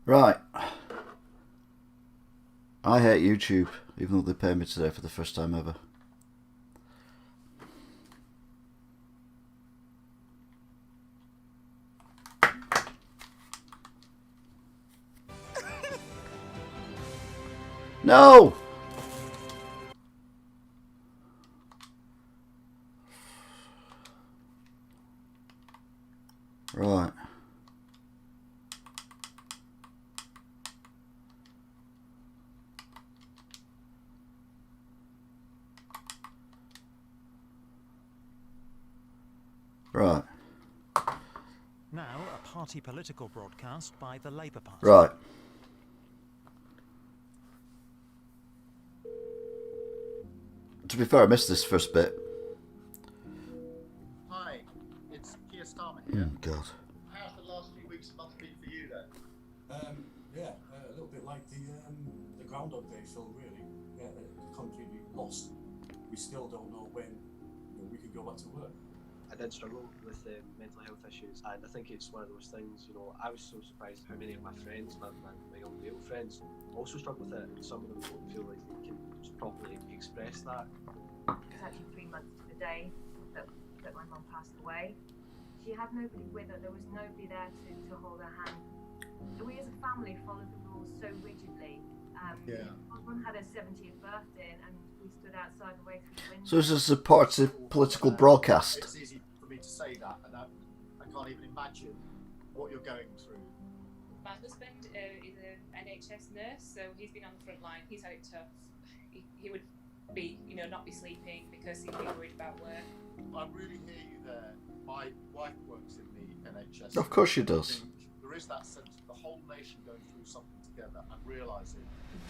Right. I hate YouTube, even though they pay me today for the first time ever. No! Right. Right. Now, a party political broadcast by the Labour Party. Right. To be fair, I missed this first bit. Hi, it's Keir Starmer here. Oh, God. How's the last few weeks and months been for you then? A little bit like the Groundhog Day film, really. Yeah, completely lost. We still don't know when we can go back to work. I did struggle with mental health issues, and I think it's one of those things, I was so surprised how many of my friends, my young male friends, also struggle with it, and some of them don't feel like they can properly express that. It was actually 3 months to the day that my mum passed away. She had nobody with her, there was nobody there to hold her hand. We as a family followed the rules so rigidly. My mum had her 70th birthday and we stood outside and waited through the window. So this is a party political broadcast. It's easy for me to say that, and I can't even imagine what you're going through. My husband is an NHS nurse, so he's been on the front line. He's had it tough. He would be, not be sleeping because he'd be worried about work. I really hear you there. My wife works in the NHS. Of course she does. There is that sense of the whole nation going through something together and realising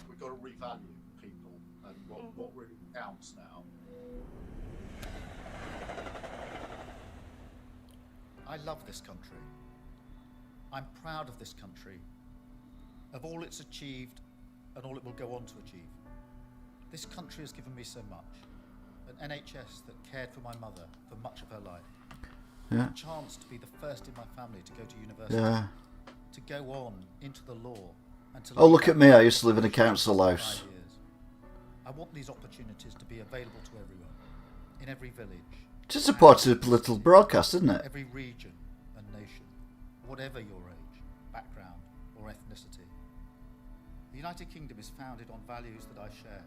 we've got to revalue people and what really counts now. I love this country. I'm proud of this country, of all it's achieved and all it will go on to achieve. This country has given me so much. An NHS that cared for my mother for much of her life. Yeah. A chance to be the first in my family to go to university. Yeah. To go on into the law. And to Oh, look at me. I used to live in a council house. I want these opportunities to be available to everyone. In every village. Just a party political broadcast, isn't it? Every region and nation. Whatever your age, background or ethnicity. The United Kingdom is founded on values that I share.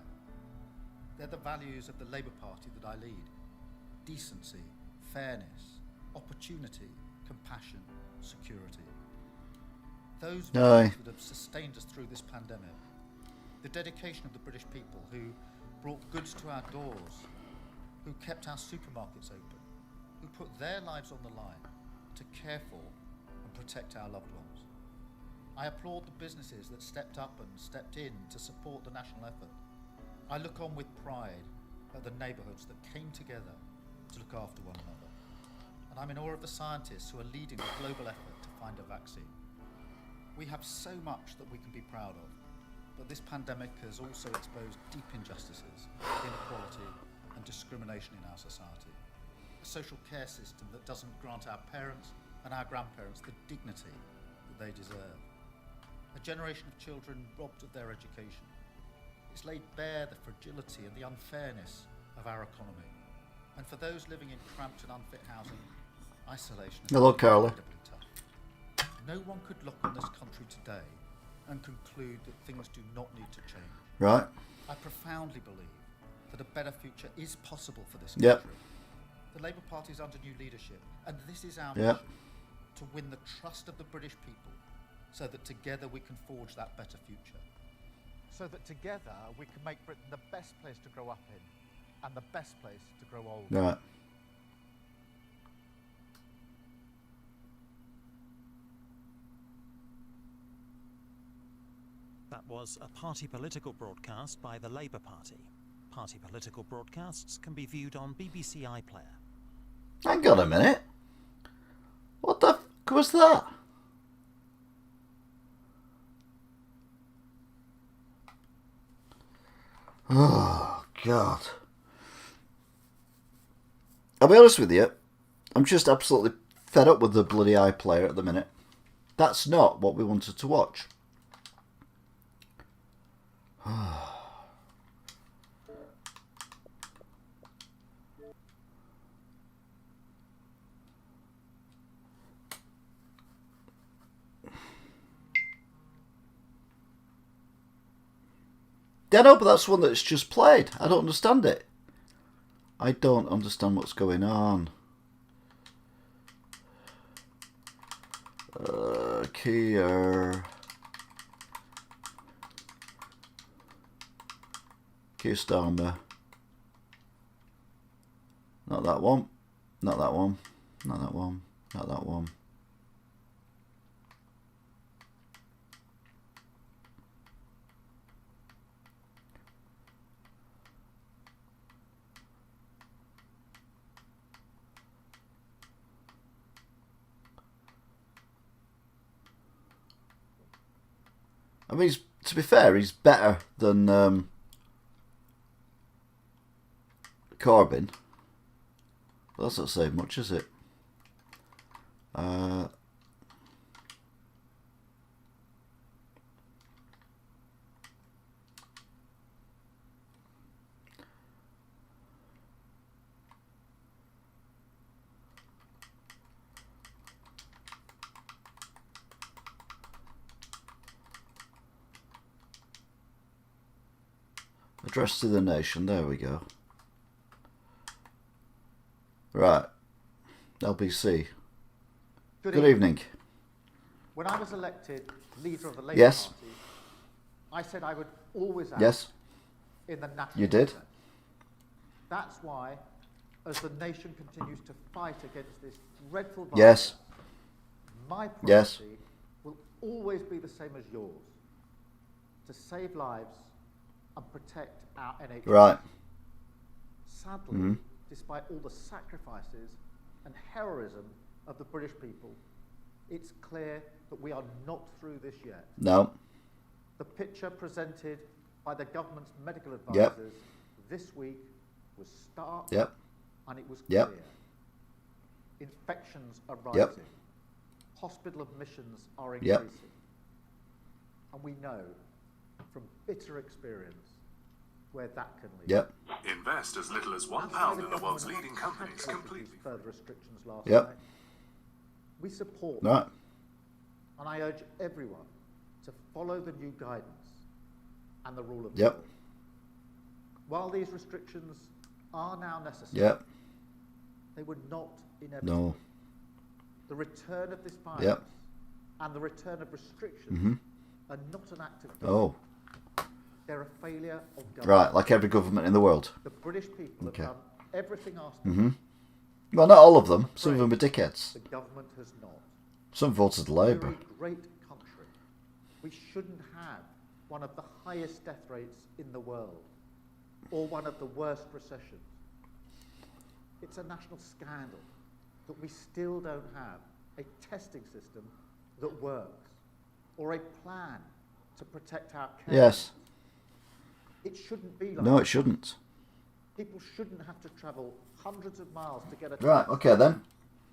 They're the values of the Labour Party that I lead. Decency, fairness, opportunity, compassion, security. Those values that have sustained us through this pandemic. The dedication of the British people who brought goods to our doors, who kept our supermarkets open, who put their lives on the line to care for and protect our loved ones. I applaud the businesses that stepped up and stepped in to support the national effort. I look on with pride at the neighbourhoods that came together to look after one another. And I'm in awe of the scientists who are leading the global effort to find a vaccine. We have so much that we can be proud of, but this pandemic has also exposed deep injustices, inequality and discrimination in our society. A social care system that doesn't grant our parents and our grandparents the dignity that they deserve. A generation of children robbed of their education. It's laid bare the fragility and the unfairness of our economy. And for those living in cramped and unfit housing, isolation is incredibly tough. No one could look on this country today and conclude that things do not need to change. Right. I profoundly believe that a better future is possible for this country. Yep. The Labour Party is under new leadership, and this is our mission, to win the trust of the British people so that together we can forge that better future. So that together we can make Britain the best place to grow up in and the best place to grow old. Right. That was a party political broadcast by the Labour Party. Party political broadcasts can be viewed on BBC iPlayer. Hang on a minute. What the f*** was that? Oh, God. I'll be honest with you. I'm just absolutely fed up with the bloody iPlayer at the minute. That's not what we wanted to watch. Yeah, no, but that's one that's just played. I don't understand it. I don't understand what's going on. Keir Starmer. Not that one. Not that one. Not that one. Not that one. I mean, to be fair, he's better than Corbyn. Well, that's not saying much, is it? Address to the nation. There we go. Right. LBC. Good evening. When I was elected leader of the Labour Yes. Party, I said I would always act Yes. in the national You did. interest. That's why, as the nation continues to fight against this dreadful virus, Yes. my Yes. priority will always be the same as yours: to save lives and protect our NHS. Right. Sadly, despite all the sacrifices and heroism of the British people, it's clear that we are not through this yet. No. The picture presented by the government's medical Yep. advisors this week was stark, Yep. and it was Yep. clear. Infections are rising. Yep. Hospital admissions are Yep. increasing. And we know from bitter experience where that can lead. Yep. Invest as little as That's why £1 in the world's government leading had companies to completely. introduce further restrictions last Yep. night. We support Right. them, and I urge everyone to follow the new guidance and the rule of Yep. law. While these restrictions are now necessary, Yep. they were not inevitable. No. The return of this virus Yep. and the return of restrictions Mhm. are not an act of Oh. government. They're a failure of government. Right. Like every government in the world. The British people Okay. have done everything asked of Mhm. them. Well, not all of them. Some of them are dickheads. The government has not. Some voted We're Labour. a great country. We shouldn't have one of the highest death rates in the world or one of the worst recessions. It's a national scandal that we still don't have a testing system that works or a plan to protect our care. Yes. It shouldn't be like No, that. it shouldn't. People shouldn't have to travel hundreds of miles to get a Right. test Okay then.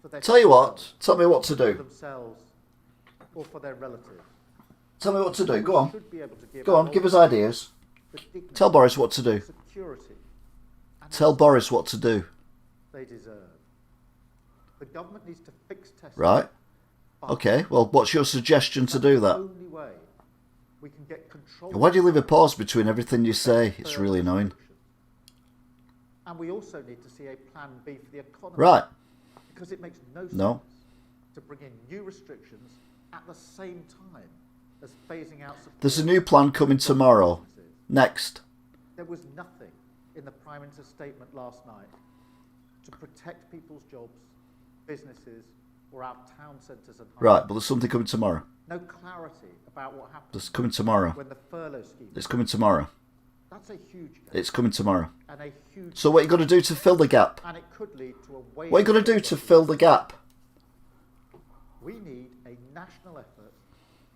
for their Tell you what. children, Tell me what to for do. themselves or for their relatives. Tell me what to do. Go on. Should be able to give Go on. our Give us older ideas. the dignity, Tell Boris what to do. security, and Tell Boris what to do. they deserve. The government needs to fix testing. Right. but Okay. Well, what's your suggestion to that's do the that? only way we can get control. Why do you leave a of pause between everything you say? It's further really annoying. restrictions. And we also need to see a plan B for the economy. Right. Because it makes no sense No. to bring in new restrictions at the same time as phasing out support. There's a new plan coming for tomorrow. businesses. Next. There was nothing in the Prime Minister's statement last night to protect people's jobs, businesses, or our town centres and Right. highways. But there's something coming tomorrow. No clarity about what happened There's coming tomorrow. when the furlough scheme. It's coming tomorrow. That's a huge gap It's coming tomorrow. and a huge. So what you got to do to fill the gap? And it could lead to a wave. What you got to do to fill the gap? We need a national effort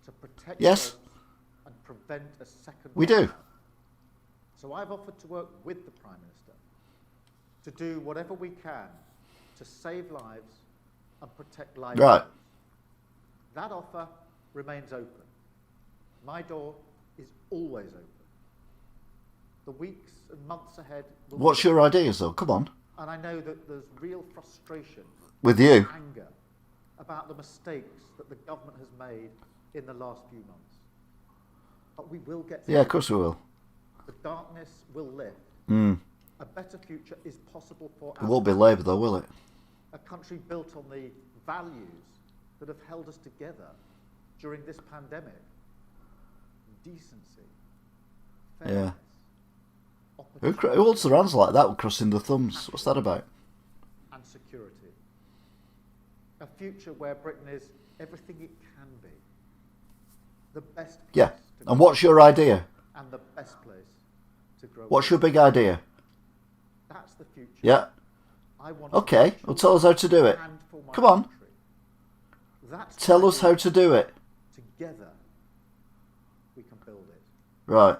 to protect Yes. jobs and prevent a second. We do. lockdown. So I've offered to work with the Prime Minister to do whatever we can to save lives and protect livelihoods. Right. That offer remains open. My door is always open. The weeks and months ahead will What's be your ideas, though? Come on. And I know that there's real frustration, With you. anger about the mistakes that the government has made in the last few months. But we will get through. Yeah, of course we will. The darkness will lift. A better future is possible for It won't be Labour, though, will it? a country built on the values that have held us together during this pandemic. Decency, fairness, Who holds their hands like that with crossing the thumbs? What's that about? and security. A future where Britain is everything it can be. The best place Yeah. to And grow what's your idea? and the best place to grow. What's your big idea? That's the future. Yeah. I want Okay, well, tell us how to do it. and for my Come on. country. That's Tell what us I how do. to do it. Together we can build it. Right.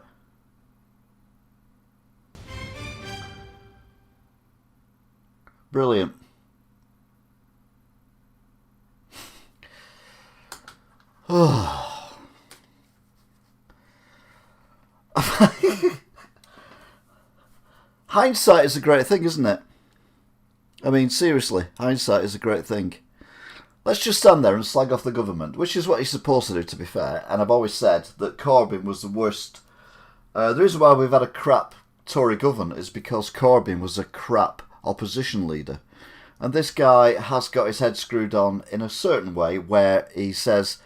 Brilliant. Hindsight is a great thing, isn't it? I mean, seriously, hindsight is a great thing. Let's just stand there and slag off the government, which is what you're supposed to do, to be fair. And I've always said that Corbyn was the worst. The reason why we've had a crap Tory government is because Corbyn was a crap opposition leader. And this guy has got his head screwed on in a certain way where he says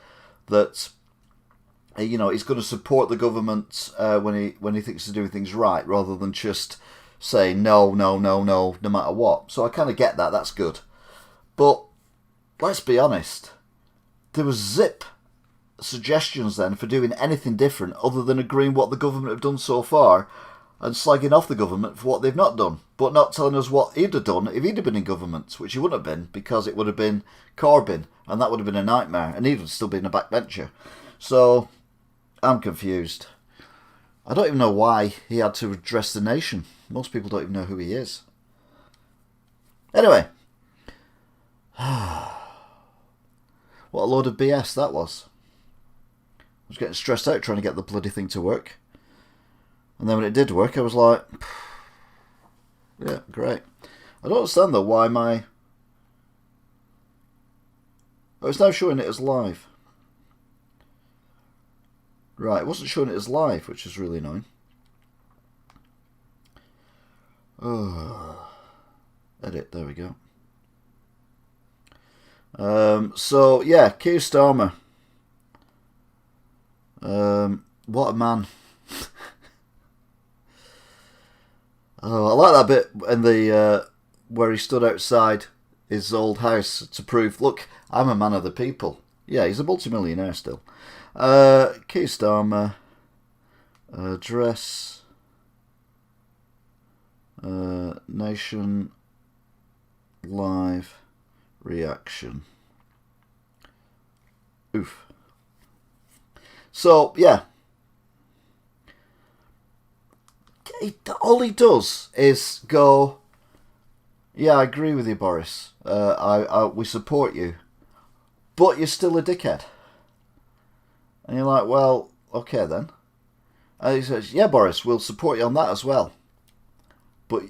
that, you know, he's going to support the government when he thinks they're doing things right, rather than just say no matter what. So I kind of get that. That's good. But let's be honest. There was zip suggestions then for doing anything different other than agreeing what the government have done so far and slagging off the government for what they've not done, but not telling us what he'd have done if he'd have been in government, which he wouldn't have been, because it would have been Corbyn, and that would have been a nightmare, and he'd have still been a backbencher. So I'm confused. I don't even know why he had to address the nation. Most people don't even know who he is. Anyway. What a load of BS that was. I was getting stressed out trying to get the bloody thing to work. And then when it did work, I was like, yeah, great. I don't understand though why my... Oh, it's now showing it as live. Right, it wasn't showing it as live, which is really annoying. Oh. Edit, there we go. So, yeah, Keir Starmer. What a man. Oh, I like that bit in the where he stood outside his old house to prove, look, I'm a man of the people. Yeah, he's a multimillionaire still. Keir Starmer, address, nation, live, reaction. Oof. So, yeah. All he does is go, yeah, I agree with you, Boris. We support you. But you're still a dickhead. And you're like, well, okay then. And he says, yeah, Boris, we'll support you on that as well. But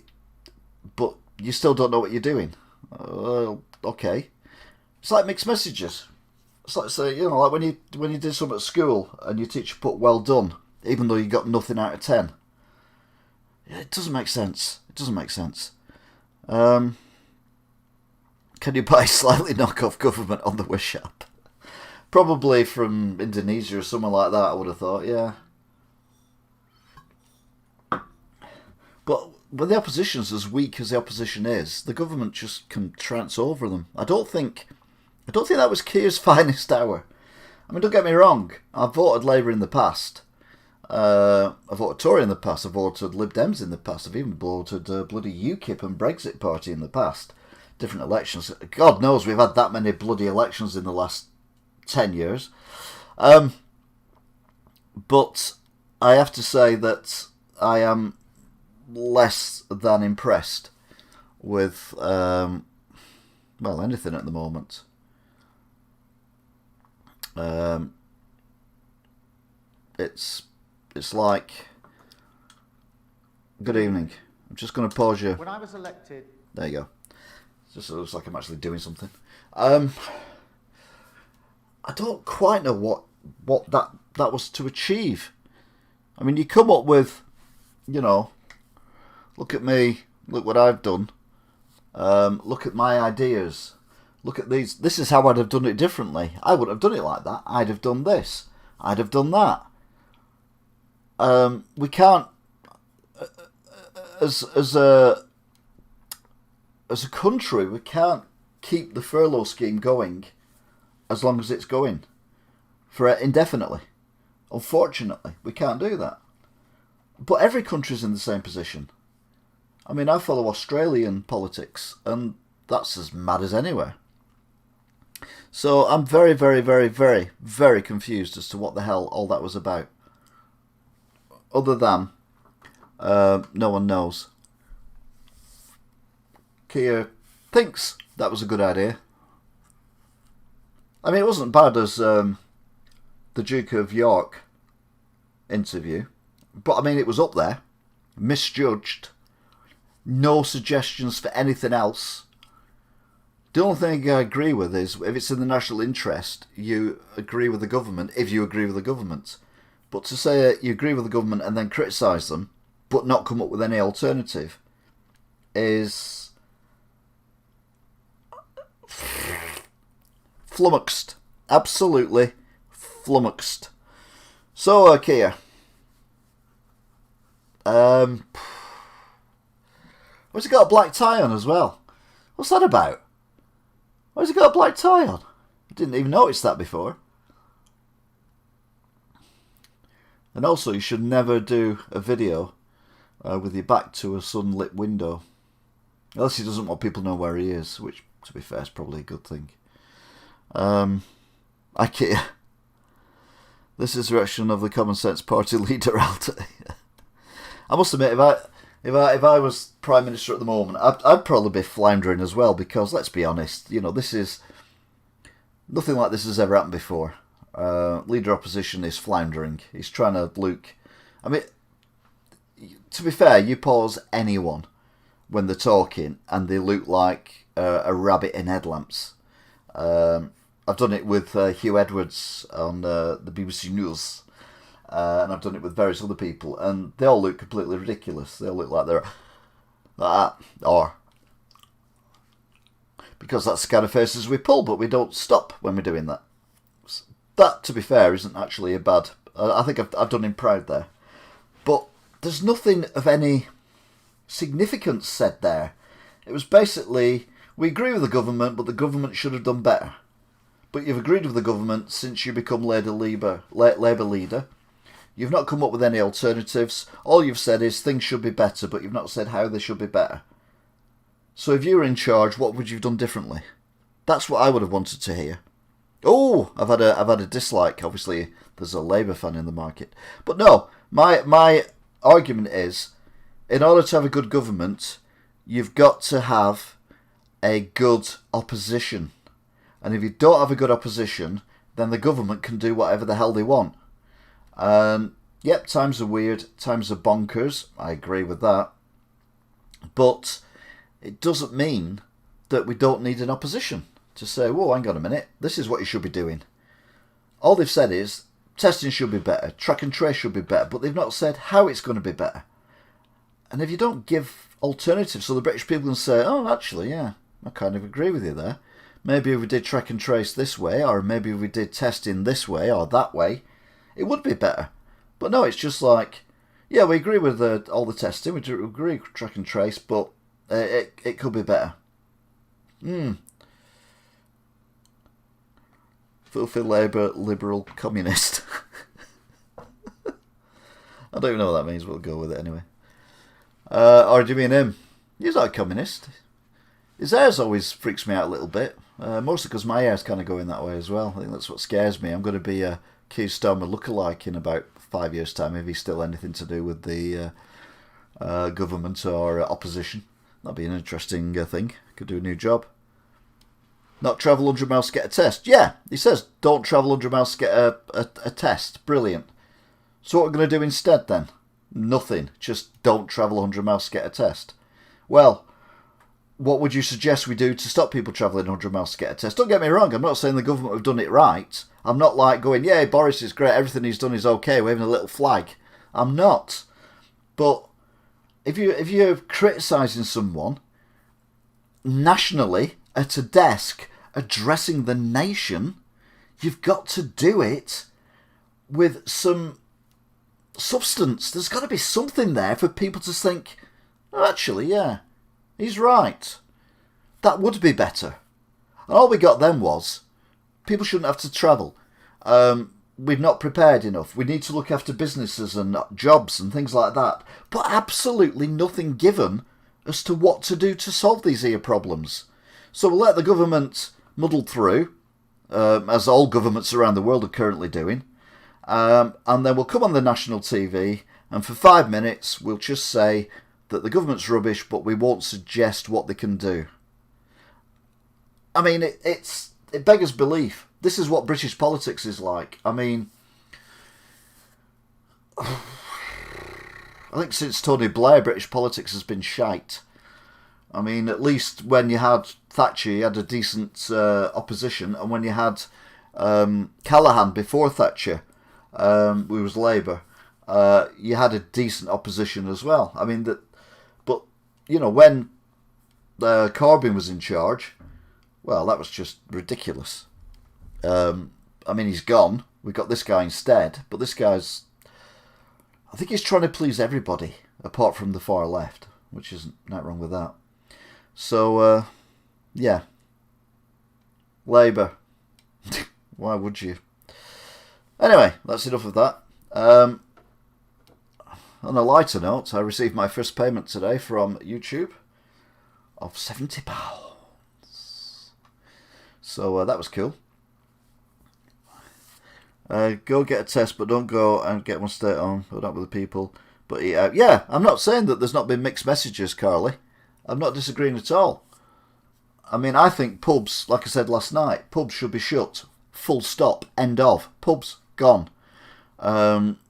you still don't know what you're doing. Okay. It's like mixed messages. It's like, say, you know, like when you did something at school and your teacher put well done, even though you got nothing out of 10. It doesn't make sense. It doesn't make sense. Can you buy slightly knockoff government on the Wish app? Probably from Indonesia or somewhere like that, I would have thought, yeah. But when the opposition's as weak as the opposition is, the government just can trounce over them. I don't think that was Keir's finest hour. I mean, don't get me wrong. I've voted Labour in the past. I've voted Tory in the past. I've voted Lib Dems in the past. I've even voted bloody UKIP and Brexit Party in the past. Different elections. God knows we've had that many bloody elections in the last 10 years. But I have to say that I am less than impressed with, anything at the moment. It's like Good evening. I'm just going to pause you. When I was elected... There you go. Just looks like I'm actually doing something. I don't quite know what that was to achieve. I mean, you come up with, you know, look at me, look what I've done. Look at my ideas. Look at these. This is how I'd have done it differently. I wouldn't have done it like that. I'd have done this. I'd have done that. We can't, as a country, we can't keep the furlough scheme going as long as it's going for indefinitely. Unfortunately, we can't do that. But every country's in the same position. I mean, I follow Australian politics, and that's as mad as anywhere. So I'm very, very, very, very, very confused as to what the hell all that was about. Other than, no one knows. Keir thinks that was a good idea. I mean, it wasn't bad as the Duke of York interview. But, I mean, it was up there. Misjudged. No suggestions for anything else. The only thing I agree with is, if it's in the national interest, you agree with the government if you agree with the government. But to say you agree with the government and then criticise them, but not come up with any alternative, is flummoxed. Absolutely flummoxed. So, Keir. What's he got a black tie on as well? What's that about? Why's he got a black tie on? I didn't even notice that before. And also, you should never do a video with your back to a sunlit window. Unless he doesn't want people to know where he is, which, to be fair, is probably a good thing. Keir. This is the reaction of the Common Sense Party leader, Aldi. I must admit, if I was Prime Minister at the moment, I'd probably be floundering as well, because let's be honest, you know, this is nothing like this has ever happened before. Leader opposition is floundering. He's trying to look. I mean, to be fair, you pause anyone when they're talking and they look like a rabbit in headlamps. I've done it with Hugh Edwards on the BBC News. And I've done it with various other people, and they all look completely ridiculous. They all look like they're like that, or because that's the kind of faces we pull, but we don't stop when we're doing that. That, to be fair, isn't actually a bad. I think I've done him proud there, but there's nothing of any significance said there. It was basically, we agree with the government, but the government should have done better. But you've agreed with the government since you become Labour leader. You've not come up with any alternatives. All you've said is things should be better, but you've not said how they should be better. So if you were in charge, what would you have done differently? That's what I would have wanted to hear. Oh, I've had a dislike. Obviously, there's a Labour fan in the market. But no, my argument is, in order to have a good government, you've got to have a good opposition. And if you don't have a good opposition, then the government can do whatever the hell they want. Yep, times are weird, times are bonkers, I agree with that. But it doesn't mean that we don't need an opposition to say, whoa, hang on a minute, this is what you should be doing. All they've said is, testing should be better, track and trace should be better, but they've not said how it's going to be better. And if you don't give alternatives, so the British people can say, oh, actually, yeah, I kind of agree with you there. Maybe if we did track and trace this way, or maybe if we did testing this way or that way, it would be better. But no, it's just like, yeah, we agree with all the testing, we agree with track and trace, but it could be better. Filthy Labour, Liberal, Communist. I don't even know what that means, we'll go with it anyway. Or do you mean him? He's not a communist. His hair's always freaks me out a little bit. Mostly because my hair's kind of going that way as well. I think that's what scares me. I'm going to be a Keir Starmer lookalike in about 5 years' time if he's still anything to do with the government or opposition. That'd be an interesting thing. Could do a new job. Not travel 100 miles to get a test. Yeah, he says don't travel 100 miles to get a test. Brilliant. So what we're going to do instead then? Nothing. Just don't travel 100 miles to get a test. Well, what would you suggest we do to stop people travelling 100 miles to get a test? Don't get me wrong, I'm not saying the government have done it right. I'm not like going, yeah, Boris is great, everything he's done is okay, waving a little flag. I'm not. But if you're criticising someone nationally at a desk addressing the nation, you've got to do it with some substance. There's got to be something there for people to think, oh, actually, yeah, he's right. That would be better. And all we got then was, people shouldn't have to travel. We've not prepared enough. We need to look after businesses and jobs and things like that. But absolutely nothing given as to what to do to solve these ear problems. So we'll let the government muddle through, as all governments around the world are currently doing. And then we'll come on the national TV, and for 5 minutes we'll just say that the government's rubbish, but we won't suggest what they can do. I mean, it beggars belief. This is what British politics is like. I mean, I think since Tony Blair, British politics has been shite. I mean, at least when you had Thatcher, you had a decent opposition, and when you had Callaghan before Thatcher, who was Labour, you had a decent opposition as well. I mean, but you know, when Corbyn was in charge, well, that was just ridiculous. I mean, he's gone. We've got this guy instead, but this guy's, I think he's trying to please everybody apart from the far left, which isn't not wrong with that. So, yeah, Labour. Why would you? Anyway, that's enough of that. On a lighter note, I received my first payment today from YouTube of £70. So that was cool. Go get a test, but don't go and get one stay at home. But not with the people. But eat out. Yeah, I'm not saying that there's not been mixed messages, Carly. I'm not disagreeing at all. I mean, I think pubs, like I said last night, pubs should be shut. Full stop. End of. Pubs gone.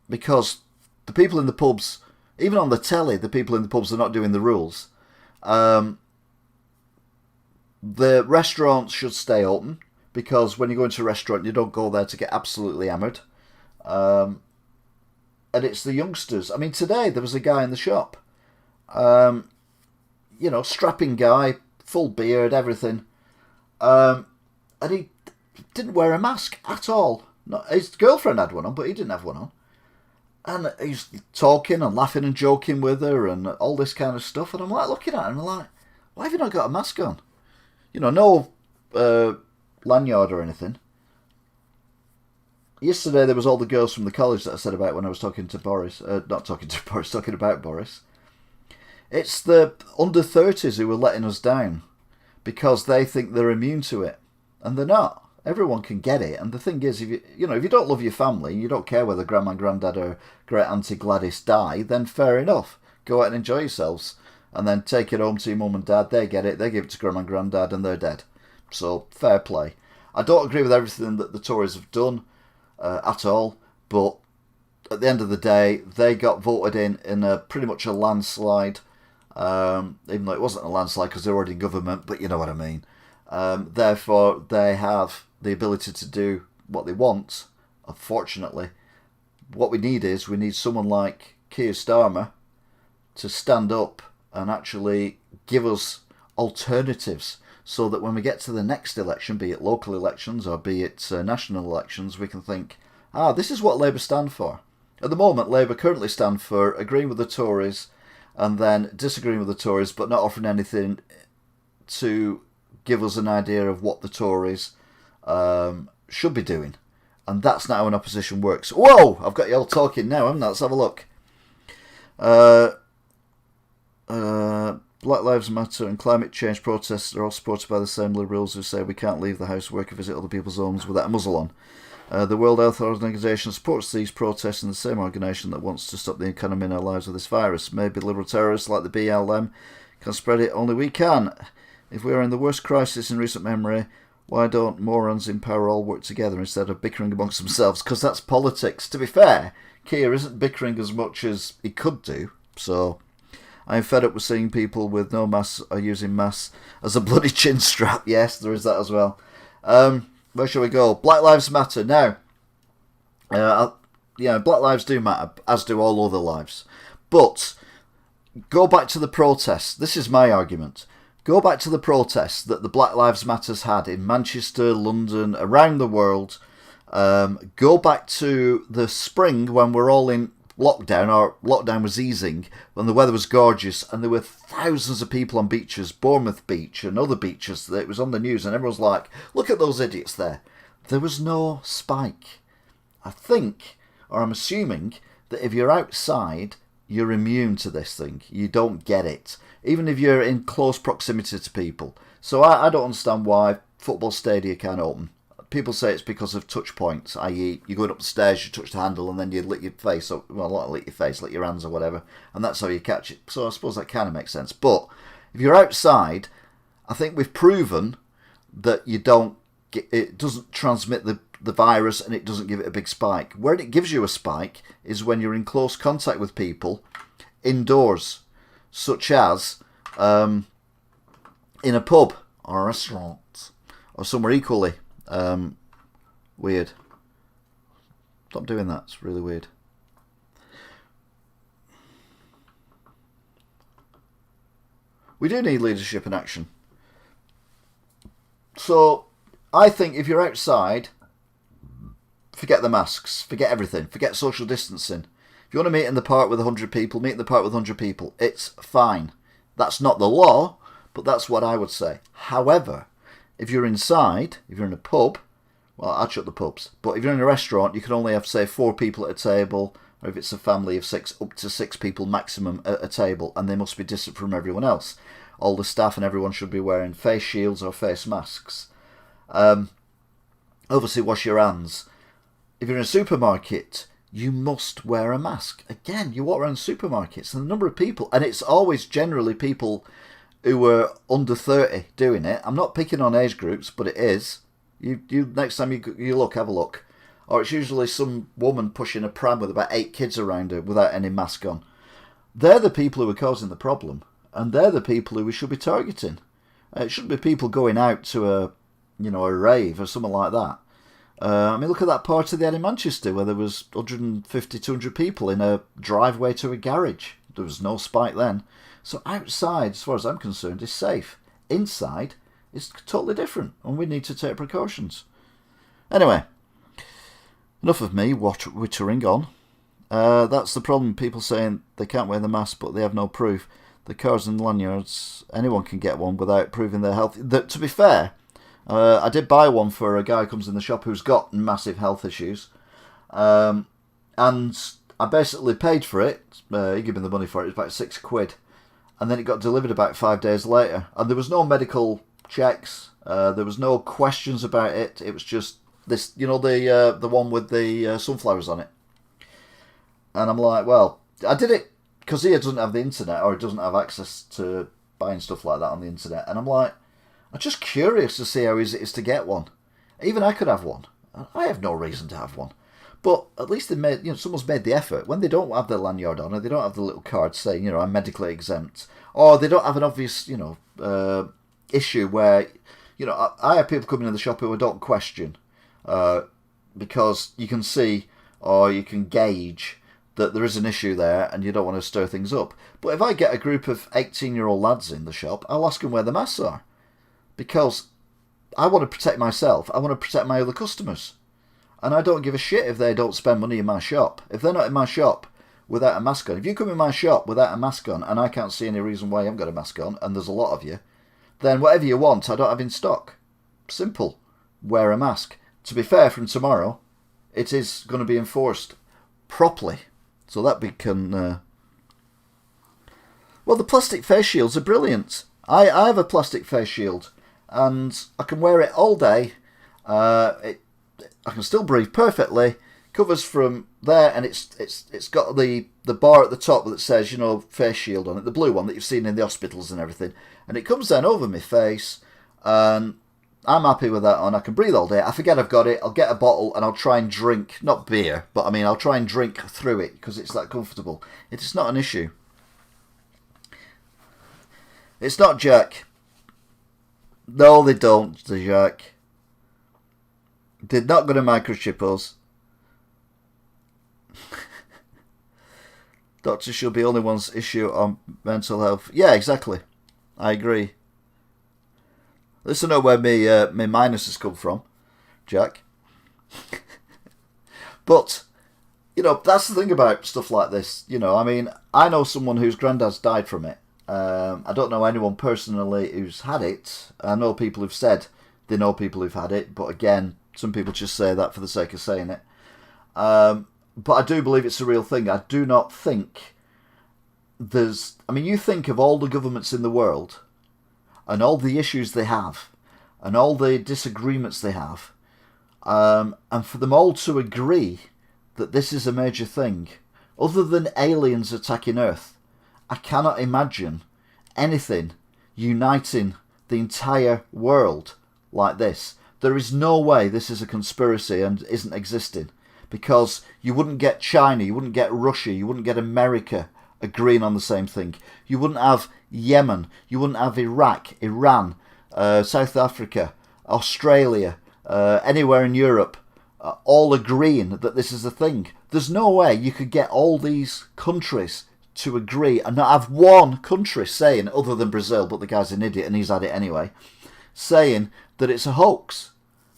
Because the people in the pubs, even on the telly, the people in the pubs are not doing the rules. The restaurants should stay open, because when you go into a restaurant, you don't go there to get absolutely hammered. And it's the youngsters. I mean, today there was a guy in the shop, you know, strapping guy, full beard, everything, and he didn't wear a mask at all. His girlfriend had one on, but he didn't have one on. And he's talking and laughing and joking with her and all this kind of stuff. And I'm like looking at him, I'm like, why have you not got a mask on? You know, no lanyard or anything. Yesterday there was all the girls from the college that I said about when I was talking to Boris. Not talking to Boris, talking about Boris. It's the under 30s who are letting us down because they think they're immune to it. And they're not. Everyone can get it. And the thing is, if you don't love your family, you don't care whether grandma and granddad or great auntie Gladys die, then fair enough. Go out and enjoy yourselves. And then take it home to your mum and dad. They get it. They give it to grandma and granddad and they're dead. So, fair play. I don't agree with everything that the Tories have done at all. But at the end of the day, they got voted in a pretty much a landslide. Even though it wasn't a landslide because they're already in government. But you know what I mean. Therefore, they have the ability to do what they want. Unfortunately, what we need someone like Keir Starmer to stand up and actually give us alternatives so that when we get to the next election, be it local elections or be it national elections, we can think, this is what Labour stand for. At the moment, Labour currently stand for agreeing with the Tories and then disagreeing with the Tories but not offering anything to give us an idea of what the Tories should be doing. And that's not how an opposition works. Whoa! I've got you all talking now, haven't I? Let's have a look. Black Lives Matter and climate change protests are all supported by the same liberals who say we can't leave the house, work or visit other people's homes without a muzzle on. The World Health Organization supports these protests, and the same organisation that wants to stop the economy and our lives with this virus. Maybe liberal terrorists like the BLM can spread it, only we can. If we are in the worst crisis in recent memory, Why don't morons in power all work together instead of bickering amongst themselves? Because that's politics. To be fair, Keir isn't bickering as much as he could do, so I'm fed up with seeing people with no mask are using masks as a bloody chin strap. Yes, there is that as well. Where shall we go? Black Lives Matter. Now, Black lives do matter, as do all other lives. But go back to the protests. This is my argument. Go back to the protests that the Black Lives Matters had in Manchester, London, around the world. Go back to the spring when we're all in lockdown, or lockdown was easing, when the weather was gorgeous and there were thousands of people on beaches, Bournemouth Beach and other beaches. It was on the news and everyone was like, look at those idiots there. There was no spike. I think, or I'm assuming, that if you're outside, you're immune to this thing. You don't get it. Even if you're in close proximity to people. So I don't understand why football stadia can't open. People say it's because of touch points, i.e. you're going up the stairs, you touch the handle and then you lick your face up. Well, not lick your face, lick your hands or whatever. And that's how you catch it. So I suppose that kind of makes sense. But if you're outside, I think we've proven that it doesn't transmit the virus and it doesn't give it a big spike. Where it gives you a spike is when you're in close contact with people indoors, such as in a pub or a restaurant or somewhere equally weird. Stop doing that, it's really weird. We do need leadership and action. So I think if you're outside, forget the masks, forget everything, forget social distancing. If you want to meet in the park with 100 people, meet in the park with 100 people. It's fine. That's not the law, but that's what I would say. However, if you're inside, if you're in a pub, well, I'd shut the pubs. But if you're in a restaurant, you can only have, say, 4 people at a table, or if it's a family of 6, up to 6 people maximum at a table, and they must be distant from everyone else. All the staff and everyone should be wearing face shields or face masks. Obviously, wash your hands. If you're in a supermarket, you must wear a mask. Again, you walk around supermarkets, and the number of people, and it's always generally people who were under 30 doing it. I'm not picking on age groups, but it is. You next time you look, have a look. Or it's usually some woman pushing a pram with about 8 kids around her without any mask on. They're the people who are causing the problem, and they're the people who we should be targeting. It shouldn't be people going out to a rave or something like that. Look at that party they had in Manchester where there was 150, 200 people in a driveway to a garage. There was no spike then. So outside, as far as I'm concerned, is safe. Inside is totally different, and we need to take precautions. Anyway, enough of me wittering on. That's the problem. People saying they can't wear the mask, but they have no proof. The cards and lanyards, anyone can get one without proving they're healthy. To be fair, I did buy one for a guy who comes in the shop who's got massive health issues. And I basically paid for it. He gave me the money for it. It was about £6. And then it got delivered about 5 days later. And there was no medical checks. There was no questions about it. It was just this, the one with the sunflowers on it. And I'm like, well, I did it because he doesn't have the internet, or he doesn't have access to buying stuff like that on the internet. And I'm like, I'm just curious to see how easy it is to get one. Even I could have one. I have no reason to have one. But at least they made, someone's made the effort. When they don't have their lanyard on, or they don't have the little card saying, I'm medically exempt, or they don't have an obvious, issue where, I have people coming in the shop who I don't question, because you can see or you can gauge that there is an issue there and you don't want to stir things up. But if I get a group of 18-year-old lads in the shop, I'll ask them where the masks are. Because I want to protect myself. I want to protect my other customers. And I don't give a shit if they don't spend money in my shop. If they're not in my shop without a mask on. If you come in my shop without a mask on and I can't see any reason why you haven't got a mask on, and there's a lot of you, then whatever you want I don't have in stock. Simple. Wear a mask. To be fair, from tomorrow, it is going to be enforced properly. So that we can... Well, the plastic face shields are brilliant. I have a plastic face shield. And I can wear it all day. I can still breathe perfectly. Covers from there, and it's got the bar at the top that says, face shield on it, the blue one that you've seen in the hospitals and everything. And it comes down over my face, and I'm happy with that on. I can breathe all day. I forget I've got it. I'll get a bottle and I'll try and drink, not beer, but I mean, I'll try and drink through it because it's that comfortable. It's not an issue. It's not, Jack. No, they don't, Jack. They're not going to microchip us. Doctors should be only one's issue on mental health. Yeah, exactly. I agree. Listen to where me minuses come from, Jack. But, you know, that's the thing about stuff like this. You know, I mean, I know someone whose granddad's died from it. I don't know anyone personally who's had it. I know people who've said they know people who've had it. But again, some people just say that for the sake of saying it. But I do believe it's a real thing. I do not think there's... I mean, you think of all the governments in the world and all the issues they have and all the disagreements they have, and for them all to agree that this is a major thing, other than aliens attacking Earth, I cannot imagine anything uniting the entire world like this. There is no way this is a conspiracy and isn't existing. Because you wouldn't get China, you wouldn't get Russia, you wouldn't get America agreeing on the same thing. You wouldn't have Yemen, you wouldn't have Iraq, Iran, South Africa, Australia, anywhere in Europe, all agreeing that this is a thing. There's no way you could get all these countries to agree and not have one country saying, other than Brazil, but the guy's an idiot and he's had it anyway, saying that it's a hoax.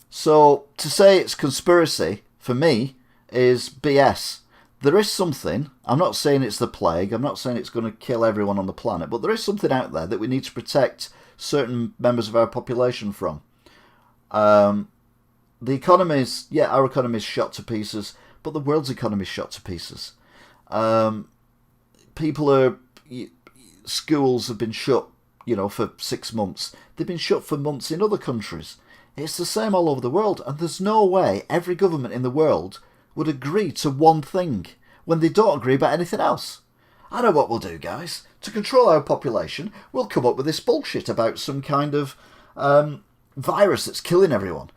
So to say it's conspiracy, for me, is BS. There is something, I'm not saying it's the plague, I'm not saying it's going to kill everyone on the planet, but there is something out there that we need to protect certain members of our population from. The economy's, yeah, our economy's shot to pieces, but the world's economy's shot to pieces. Schools have been shut, you know, for 6 months. They've been shut for months in other countries. It's the same all over the world, and there's no way every government in the world would agree to one thing when they don't agree about anything else. I know what we'll do, guys. To control our population, we'll come up with this bullshit about some kind of virus that's killing everyone.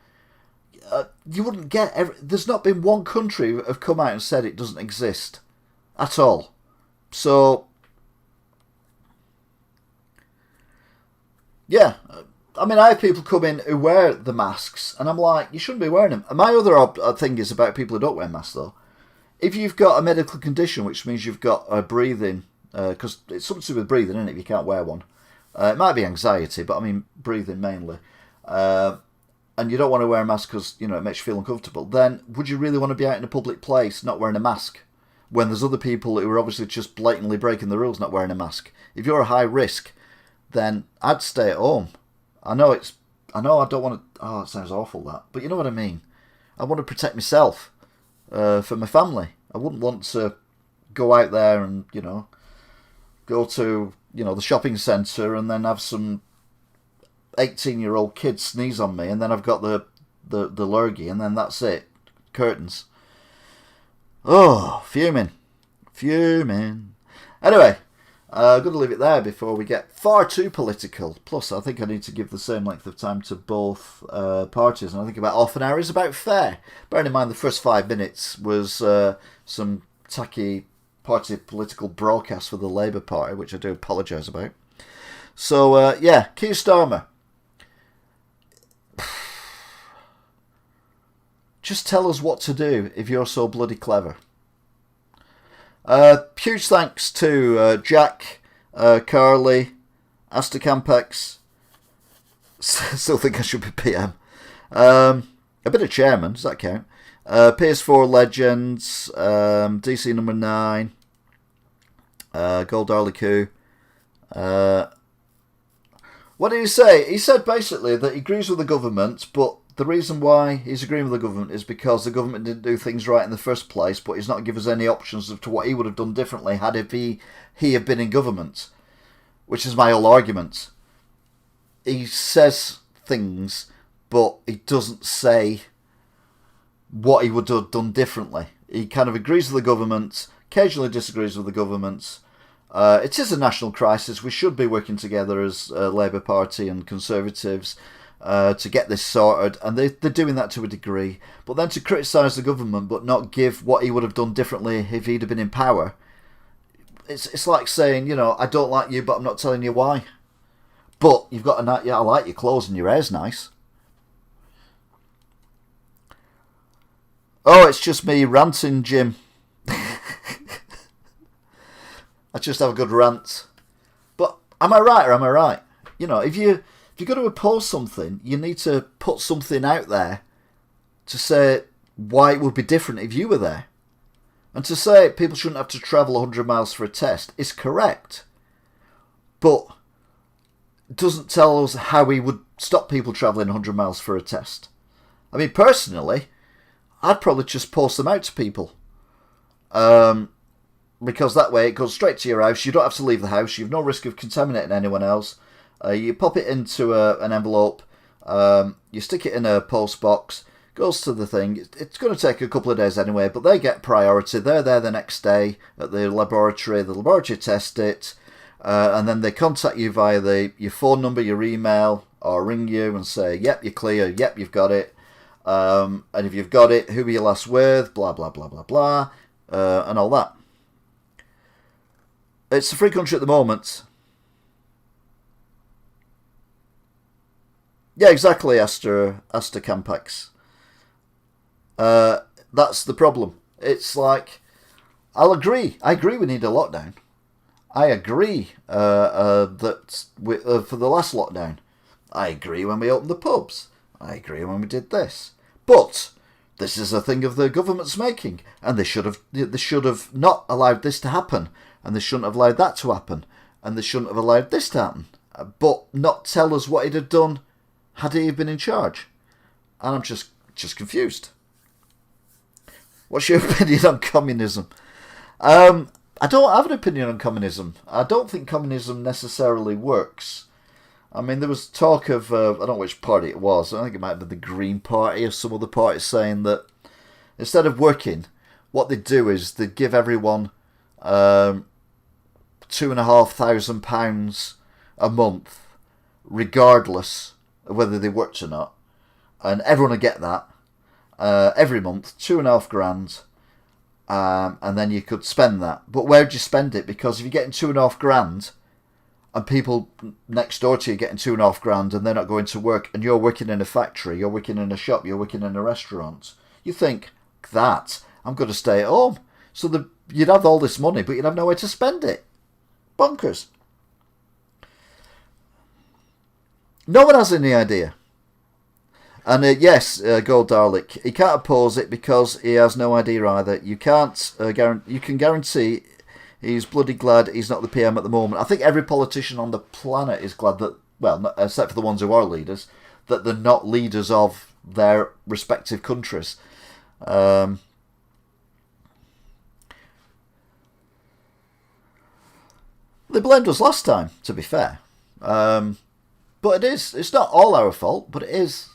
You wouldn't get... There's not been one country that have come out and said it doesn't exist. At all. So... yeah... I mean, I have people come in who wear the masks, and I'm like, you shouldn't be wearing them. And my other thing is about people who don't wear masks, though. If you've got a medical condition, which means you've got a breathing, because it's something to do with breathing, isn't it, if you can't wear one. It might be anxiety, but I mean breathing mainly. And you don't want to wear a mask because, you know, it makes you feel uncomfortable. Then, would you really want to be out in a public place not wearing a mask? When there's other people who are obviously just blatantly breaking the rules not wearing a mask. If you're a high risk, then I'd stay at home. I know I don't want to... oh, it sounds awful, that. But you know what I mean. I want to protect myself for my family. I wouldn't want to go out there and, you know, go to, you know, the shopping centre and then have some 18-year-old kid sneeze on me and then I've got the lurgy and then that's it. Curtains. Oh, fuming. Anyway... I'm going to leave it there before we get far too political. Plus, I think I need to give the same length of time to both parties, and I think about half an hour is about fair. Bearing in mind the first 5 minutes was some tacky party political broadcast for the Labour Party, which I do apologise about. So, yeah, Keir Starmer. Just tell us what to do if you're so bloody clever. Huge thanks to Jack, Carly, Asta Campex. Still think I should be PM. A bit of chairman, does that count? PS4 Legends, DC number 9, Gold Arlicu. What did he say? He said basically that he agrees with the government, but the reason why he's agreeing with the government is because the government didn't do things right in the first place, but he's not given us any options as to what he would have done differently had he had been in government, which is my whole argument. He says things, but he doesn't say what he would have done differently. He kind of agrees with the government, occasionally disagrees with the government. It is a national crisis. We should be working together as Labour Party and Conservatives. to get this sorted, and they're doing that to a degree. But then to criticise the government but not give what he would have done differently if he'd have been in power, it's like saying, I don't like you, but I'm not telling you why. But you've got I like your clothes and your hair's nice. Oh, it's just me ranting, Jim. I just have a good rant. But am I right or am I right? If you're going to oppose something, you need to put something out there to say why it would be different if you were there. And to say people shouldn't have to travel 100 miles for a test is correct. But it doesn't tell us how we would stop people travelling 100 miles for a test. I mean, personally, I'd probably just post them out to people. Because that way it goes straight to your house. You don't have to leave the house. You've no risk of contaminating anyone else. You pop it into an envelope. You stick it in a post box. Goes to the thing. It's going to take a couple of days anyway, but they get priority. They're there the next day at the laboratory. The laboratory test it. And then they contact you via your phone number, your email, or ring you and say, yep, you're clear. Yep, you've got it. And if you've got it, who were you last with? Blah, blah, blah, blah, blah. And all that. It's a free country at the moment. Yeah, exactly, Asta Campax. That's the problem. It's like, I agree we need a lockdown. I agree that for the last lockdown. I agree when we opened the pubs. I agree when we did this. But this is a thing of the government's making, and they should have not allowed this to happen, and they shouldn't have allowed that to happen, and they shouldn't have allowed this to happen, but not tell us what he'd have done had he been in charge. And I'm just confused. What's your opinion on communism? I don't have an opinion on communism. I don't think communism necessarily works. I mean, there was talk of, I don't know which party it was, I think it might have been the Green Party or some other party saying that instead of working, what they'd do is they'd give everyone £2,500 a month, regardless of whether they worked or not. And everyone would get that every month, £2,500, and then you could spend that. But where'd you spend it? Because if you're getting £2,500, and people next door to you getting £2,500 and they're not going to work, and you're working in a factory, you're working in a shop, you're working in a restaurant, you think, I'm going to stay at home. So you'd have all this money, but you'd have nowhere to spend it. Bonkers. No one has any idea. And yes, Gold Dalek, he can't oppose it because he has no idea either. You can't you can guarantee he's bloody glad he's not the PM at the moment. I think every politician on the planet is glad that, well, except for the ones who are leaders, that they're not leaders of their respective countries. They blamed us last time, to be fair. But it's not all our fault, but it's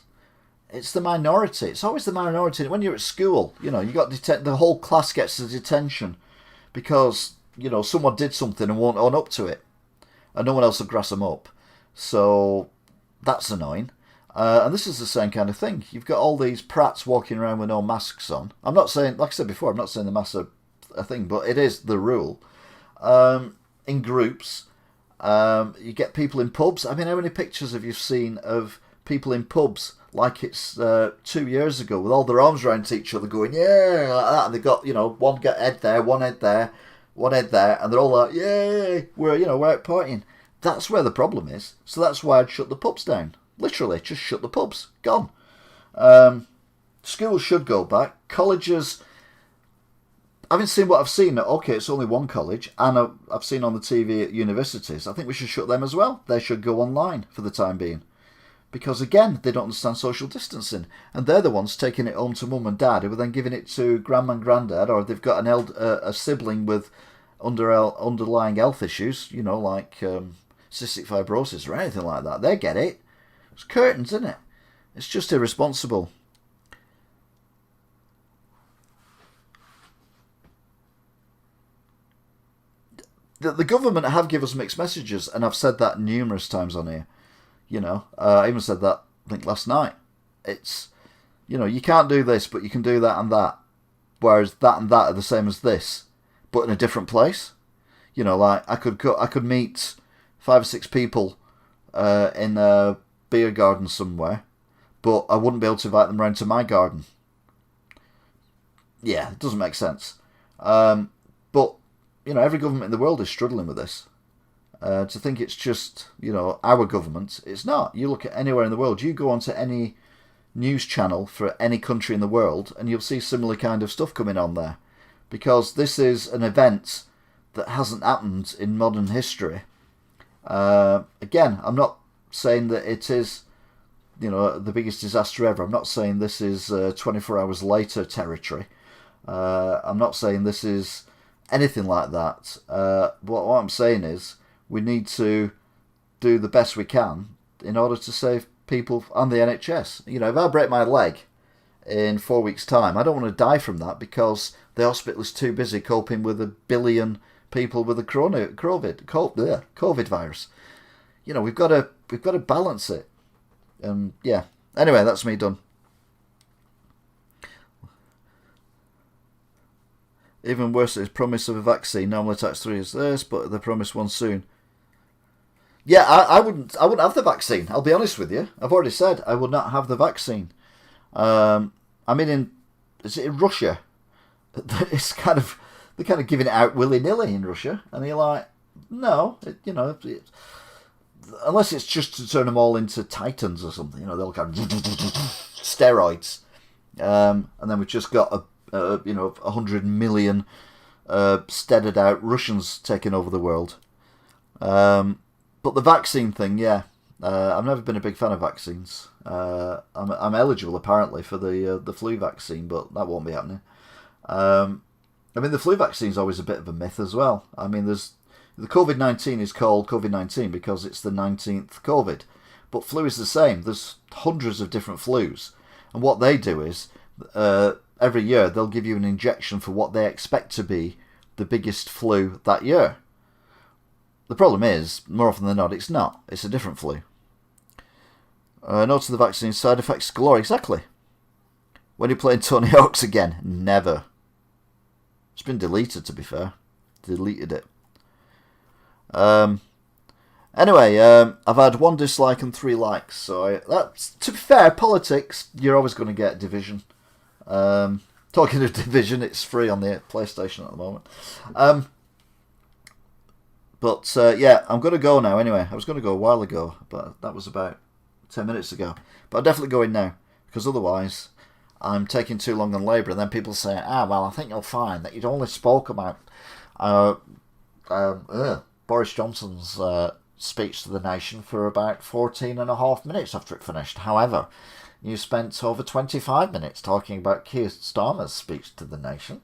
the minority. It's always the minority. When you're at school, you got the whole class gets the detention because, someone did something and won't own up to it. And no one else will grass them up. So that's annoying. And this is the same kind of thing. You've got all these prats walking around with no masks on. I'm not saying, like I said before, I'm not saying the masks are a thing, but it is the rule. In groups, you get people in pubs. I mean, how many pictures have you seen of people in pubs like it's 2 years ago with all their arms around each other going, yeah, like that. And they've got, one head there, one head there, one head there, and they're all like, yay, we're out partying. That's where the problem is. So that's why I'd shut the pubs down. Literally, just shut the pubs. Gone. Schools should go back. Colleges, having seen what I've seen, okay, it's only one college, and I've seen on the TV at universities, I think we should shut them as well. They should go online for the time being. Because again, they don't understand social distancing. And they're the ones taking it home to mum and dad, who are then giving it to grandma and granddad, or they've got a sibling with underlying health issues, like cystic fibrosis or anything like that. They get it. It's curtains, isn't it? It's just irresponsible. The government have given us mixed messages, and I've said that numerous times on here. I even said that I think last night. It's, you can't do this, but you can do that and that. Whereas that and that are the same as this, but in a different place. Like I could meet 5 or 6 people in a beer garden somewhere, but I wouldn't be able to invite them round to my garden. Yeah, it doesn't make sense. But every government in the world is struggling with this. To think it's just our government, it's not. You look at anywhere in the world, you go onto any news channel for any country in the world, and you'll see similar kind of stuff coming on there, because this is an event that hasn't happened in modern history. Again, I'm not saying that it is, the biggest disaster ever. I'm not saying this is 24 hours later territory. I'm not saying this is anything like that. What I'm saying is we need to do the best we can in order to save people and the NHS. If I break my leg in 4 weeks' time, I don't want to die from that because the hospital is too busy coping with 1 billion people with the COVID virus. We've got to balance it. Yeah. Anyway, that's me done. Even worse is promise of a vaccine. Normally takes 3 years this, but they promise one soon. Yeah, I wouldn't have the vaccine. I'll be honest with you. I've already said I would not have the vaccine. Is it in Russia? They're kind of giving it out willy-nilly in Russia, and you're like, no, unless it's just to turn them all into titans or something. They'll kind of steroids, and then we've just got 100 million steaded out Russians taking over the world. But the vaccine thing, yeah, I've never been a big fan of vaccines. I'm eligible apparently for the flu vaccine, but that won't be happening. The flu vaccine is always a bit of a myth as well. The COVID-19 is called COVID-19 because it's the 19th COVID, but flu is the same. There's hundreds of different flus, and what they do is every year they'll give you an injection for what they expect to be the biggest flu that year. The problem is, more often than not, it's not. It's a different flu. Note to the vaccine, side effects galore. Exactly. When you playing Tony Hawk's again? Never. It's been deleted, to be fair. Deleted it. Anyway, I've had 1 dislike and 3 likes. So that's, to be fair, politics, you're always going to get division. Talking of division, it's free on the PlayStation at the moment. But yeah, I'm going to go now anyway. I was going to go a while ago, but that was about 10 minutes ago. But I'm definitely going now, because otherwise I'm taking too long on Labour, and then people say, well, I think you'll find that you'd only spoke about Boris Johnson's speech to the nation for about 14 and a half minutes after it finished. However, you spent over 25 minutes talking about Keir Starmer's speech to the nation.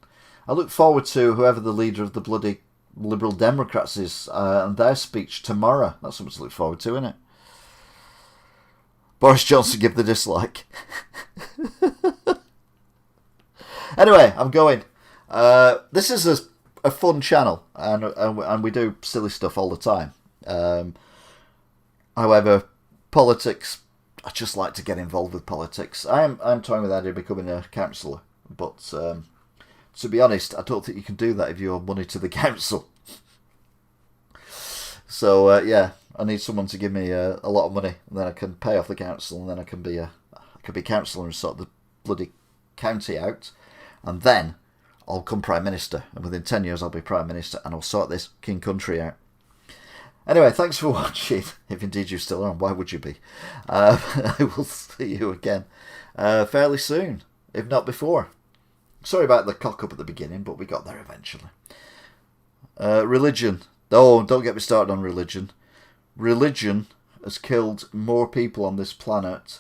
I look forward to whoever the leader of the bloody Liberal Democrats is and their speech tomorrow. That's something to look forward to, isn't it? Boris Johnson, give the dislike. Anyway, I'm going. This is a fun channel, and we do silly stuff all the time. However, politics, I just like to get involved with politics. I'm toying with the idea of becoming a councillor, but to be honest, I don't think you can do that if you owe money to the council. So yeah, I need someone to give me a lot of money, and then I can pay off the council, and then I can be councillor and sort the bloody county out, and then I'll become Prime Minister, and within 10 years I'll be Prime Minister, and I'll sort this king country out. Anyway, thanks for watching, if indeed you're still on. Why would you be? I will see you again fairly soon, if not before. Sorry about the cock up at the beginning, but we got there eventually. Religion. Oh, don't get me started on religion. Religion has killed more people on this planet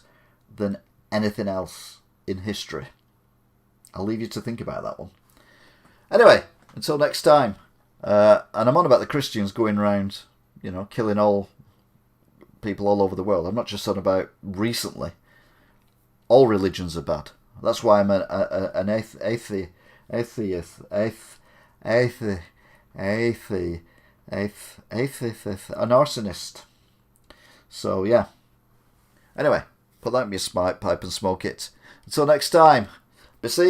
than anything else in history. I'll leave you to think about that one. Anyway, until next time. And I'm on about the Christians going around, killing all people all over the world. I'm not just on about recently. All religions are bad. That's why I'm an atheist, an arsonist. So yeah. Anyway, Put that in your pipe and smoke it. Until next time, be seen.